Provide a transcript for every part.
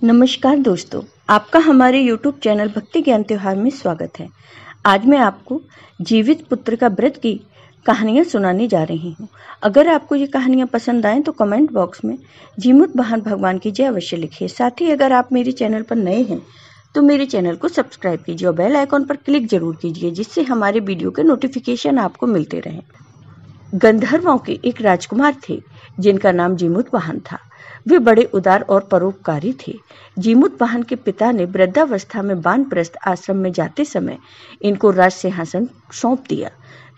नमस्कार दोस्तों, आपका हमारे YouTube चैनल भक्ति ज्ञान त्योहार में स्वागत है। आज मैं आपको जीवित पुत्र का व्रत की कहानियां सुनाने जा रही हूं। अगर आपको ये कहानियां पसंद आएं तो कमेंट बॉक्स में जीमुत वाहन भगवान की जय अवश्य लिखिए। साथ ही अगर आप मेरे चैनल पर नए हैं तो मेरे चैनल को सब्सक्राइब कीजिए और बेल आइकॉन पर क्लिक जरूर कीजिए, जिससे हमारे वीडियो के नोटिफिकेशन आपको मिलते रहें। गंधर्वों के एक राजकुमार थे जिनका नाम जीमुत वाहन था। वे बड़े उदार और परोपकारी थे। जीमुत वाहन के पिता ने वृद्धावस्था में वानप्रस्थ आश्रम में जाते समय इनको राज सिंहासन सौंप दिया,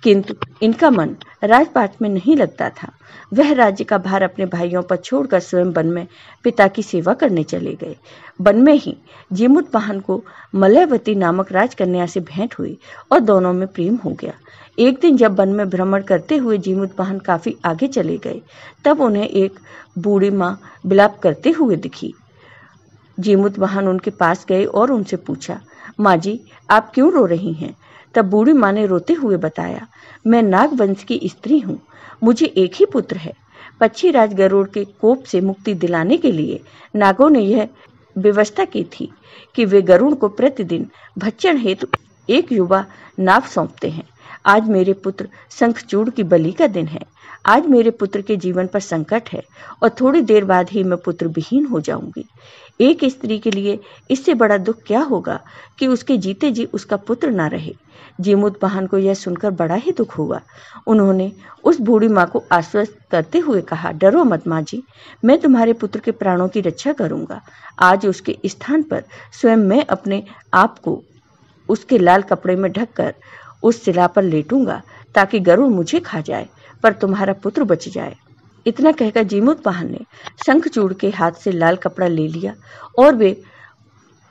किंतु इनका मन राजपाट में नहीं लगता था। वह राज्य का भार अपने भाइयों पर छोड़कर स्वयं वन में पिता की सेवा करने चले गए। वन में ही जीमुत वाहन को मलयवती नामक राजकन्या से भेंट हुई और दोनों में प्रेम हो गया। एक दिन जब वन में भ्रमण करते हुए जीमुत वाहन काफी आगे चले गए, तब उन्हें एक बूढ़ी माँ विलाप करते हुए दिखी। जीमुत वाहन उनके पास गए और उनसे पूछा, माँ जी, आप क्यों रो रही हैं? तब बूढ़ी माँ ने रोते हुए बताया, मैं नाग वंश की स्त्री हूँ। मुझे एक ही पुत्र है। पक्षीराज गरुड़ के कोप से मुक्ति दिलाने के लिए नागों ने यह व्यवस्था की थी कि वे गरुड़ को प्रतिदिन भक्षण हेतु एक युवा नाव सौंपते हैं। आज मेरे पुत्र शंखचूड़ की बलि का दिन है। आज मेरे पुत्र के जीवन पर संकट है और थोड़ी देर बाद ही मैं पुत्र विहीन हो जाऊंगी। एक स्त्री के लिए इससे बड़ा दुख क्या होगा कि उसके जीते जी उसका पुत्र ना रहे। जीमुत वाहन को यह सुनकर बड़ा ही दुख हुआ। उन्होंने उस बूढ़ी माँ को आश्वस्त करते हुए कहा, डरो मत माँ जी, मैं तुम्हारे पुत्र के प्राणों की रक्षा करूंगा। आज उसके स्थान पर स्वयं मैं अपने आप को उसके लाल कपड़े में ढककर उस शिला पर लेटूंगा ताकि गरुड़ मुझे खा जाए, पर तुम्हारा पुत्र बच जाए। इतना कहकर जीमुत वाहन ने शंखचूड़ के हाथ से लाल कपड़ा ले लिया और वे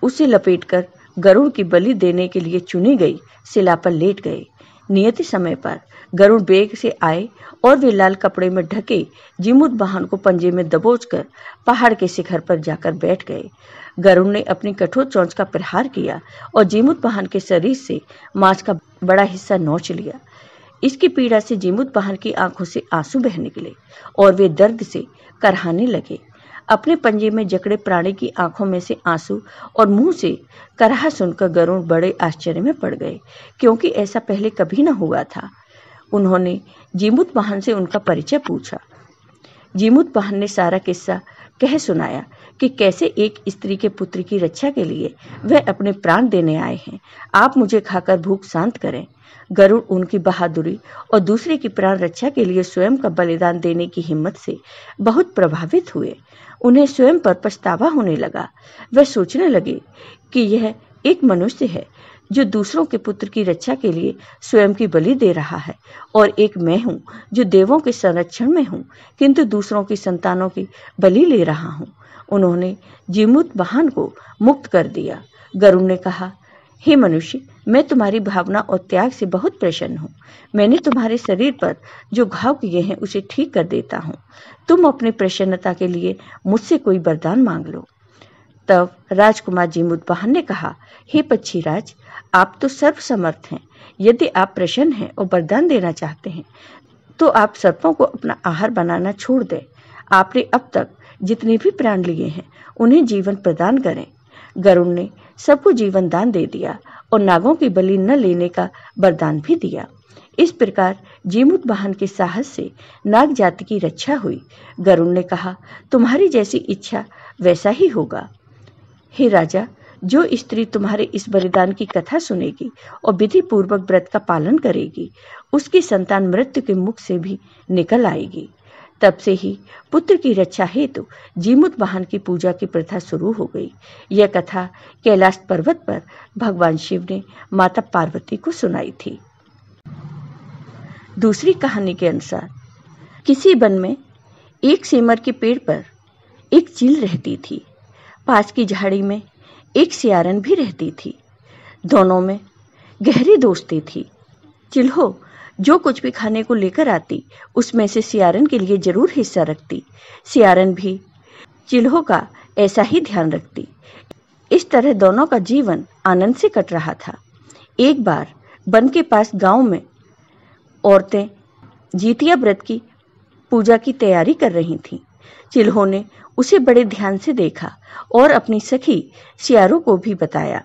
उसे लपेटकर गरुड़ की बलि देने के लिए चुनी गई शिला पर लेट गए। नियत समय पर गरुड़ वेग से आए और वे लाल कपड़े में ढके जीमुत वाहन को पंजे में दबोचकर पहाड़ के शिखर पर जाकर बैठ गए। गरुड़ ने अपनी कठोर चोंच का प्रहार किया और जीमुत वाहन के शरीर से मांस का बड़ा हिस्सा नोच लिया। इसकी पीड़ा से जीमुत वाहन की आंखों से आंसू बह निकले और वे दर्द से करहाने लगे। अपने पंजे में जकड़े प्राणी की आंखों में से आंसू और मुंह से करहा सुनकर गरुड़ बड़े आश्चर्य में पड़ गए, क्योंकि ऐसा पहले कभी न हुआ था। उन्होंने जीमुत वाहन से उनका परिचय पूछा। जीमुत वाहन ने सारा किस्सा कह सुनाया कि कैसे एक स्त्री के पुत्र की रक्षा के लिए वह अपने प्राण देने आए हैं। आप मुझे खाकर भूख शांत करें। गरुड़ उनकी बहादुरी और दूसरे की प्राण रक्षा के लिए स्वयं का बलिदान देने की हिम्मत से बहुत प्रभावित हुए। उन्हें स्वयं पर पछतावा होने लगा। वह सोचने लगे कि यह एक मनुष्य है जो दूसरों के पुत्र की रक्षा के लिए स्वयं की बलि दे रहा है, और एक मैं हूँ जो देवों के संरक्षण में हूँ किंतु दूसरों की संतानों की बलि ले रहा हूँ। उन्होंने जीमुत वाहन को मुक्त कर दिया। गरुड़ ने कहा, हे मनुष्य, मैं तुम्हारी भावना और त्याग से बहुत प्रसन्न हूँ। मैंने तुम्हारे शरीर पर जो घाव किए हैं उसे ठीक कर देता हूँ। तुम अपनी प्रसन्नता के लिए मुझसे कोई वरदान मांग लो। तब राजकुमार जीमुत वाहन ने कहा, हे पक्षीराज, आप तो सर्वसमर्थ हैं। यदि आप प्रसन्न हैं और वरदान देना चाहते हैं तो आप सर्पों को अपना आहार बनाना छोड़ दें। आपने अब तक जितने भी प्राण लिए हैं उन्हें जीवन प्रदान करें। गरुड़ ने सबको जीवन दान दे दिया और नागों की बलि न लेने का वरदान भी दिया। इस प्रकार जीमुत वाहन के साहस से नाग जाति की रक्षा हुई। गरुड़ ने कहा, तुम्हारी जैसी इच्छा वैसा ही होगा। हे राजा, जो स्त्री तुम्हारे इस बलिदान की कथा सुनेगी और विधि पूर्वक व्रत का पालन करेगी, उसकी संतान मृत्यु के मुख से भी निकल आएगी। तब से ही पुत्र की रक्षा हेतु जीमुत वाहन की पूजा की प्रथा शुरू हो गई। यह कथा कैलाश पर्वत पर भगवान शिव ने माता पार्वती को सुनाई थी। दूसरी कहानी के अनुसार, किसी वन में एक सेमर के पेड़ पर एक चील रहती थी। पास की झाड़ी में एक सियारन भी रहती थी। दोनों में गहरी दोस्ती थी। चिल्हो जो कुछ भी खाने को लेकर आती उसमें से सियारन के लिए जरूर हिस्सा रखती। सियारन भी चिल्हो का ऐसा ही ध्यान रखती। इस तरह दोनों का जीवन आनंद से कट रहा था। एक बार वन के पास गांव में औरतें जितिया व्रत की पूजा की तैयारी कर रही थीं। चिल्हो ने उसे बड़े ध्यान से देखा और अपनी सखी सियारो को भी बताया।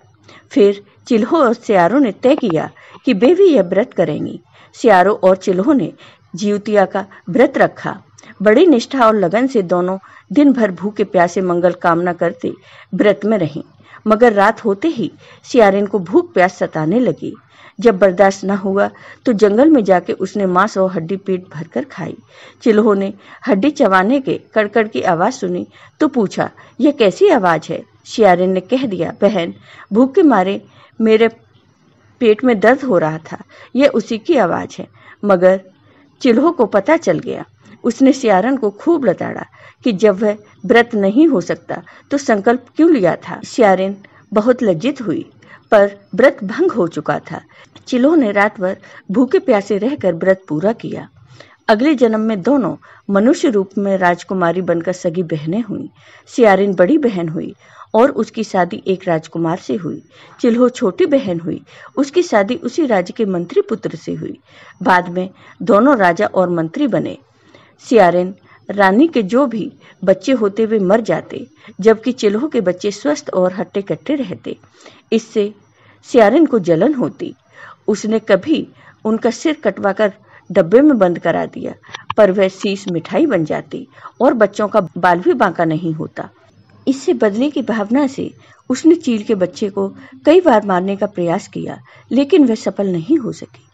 फिर चिल्हो और सियारो ने तय किया कि वे भी यह व्रत करेंगी। सियारो और चिल्हो ने जिउतिया का व्रत रखा। बड़ी निष्ठा और लगन से दोनों दिन भर भूखे प्यासे मंगल कामना करते व्रत में रहीं। मगर रात होते ही सियारिन को भूख प्यास सताने लगी। जब बर्दाश्त न हुआ तो जंगल में जाके उसने मांस और हड्डी पेट भरकर खाई। चिल्हो ने हड्डी चबाने के कड़कड़ की आवाज सुनी तो पूछा, यह कैसी आवाज है? सियारिन ने कह दिया, बहन, भूख के मारे मेरे पेट में दर्द हो रहा था, यह उसी की आवाज है। मगर चिल्हो को पता चल गया। उसने सियारिन को खूब लताड़ा कि जब वह व्रत नहीं हो सकता तो संकल्प क्यों लिया था। सियारिन बहुत लज्जित हुई, पर व्रत भंग हो चुका था। चिल्हो ने रात भर भूखे प्यासे रहकर व्रत पूरा किया। अगले जन्म में दोनों मनुष्य रूप में राजकुमारी बनकर सगी बहनें हुईं। सियारिन बड़ी बहन हुई और उसकी शादी एक राजकुमार से हुई। चिल्हो छोटी बहन हुई, उसकी शादी उसी राज्य के मंत्री पुत्र से हुई। बाद में दोनों राजा और मंत्री बने। सियारिन रानी के जो भी बच्चे होते वे मर जाते, जबकि चिल्हो के बच्चे स्वस्थ और हट्टे कट्टे रहते। इससे सियारिन को जलन होती। उसने कभी उनका सिर कटवाकर डब्बे में बंद करा दिया, पर वह शीश मिठाई बन जाती और बच्चों का बाल भी बांका नहीं होता। इससे बदले की भावना से उसने चील के बच्चे को कई बार मारने का प्रयास किया, लेकिन वह सफल नहीं हो सकी।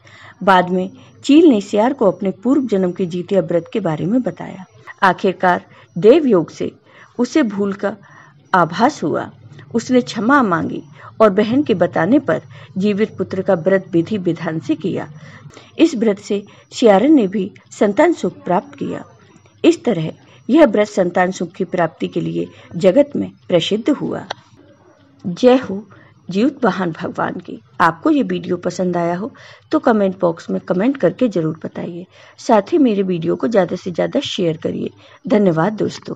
बाद में चील ने सियार को अपने पूर्व जन्म के जिउतिया व्रत के बारे में बताया। आखिरकार देव योग से उसे भूल का आभास हुआ। उसने क्षमा मांगी और बहन के बताने पर जीवित पुत्र का व्रत विधि विधान से किया। इस व्रत से सियारिन ने भी संतान सुख प्राप्त किया। इस तरह यह व्रत संतान सुख की प्राप्ति के लिए जगत में प्रसिद्ध हुआ। जय हो जीउतवाहन भगवान की। आपको ये वीडियो पसंद आया हो तो कमेंट बॉक्स में कमेंट करके जरूर बताइए। साथ ही मेरे वीडियो को ज़्यादा से ज़्यादा शेयर करिए। धन्यवाद दोस्तों।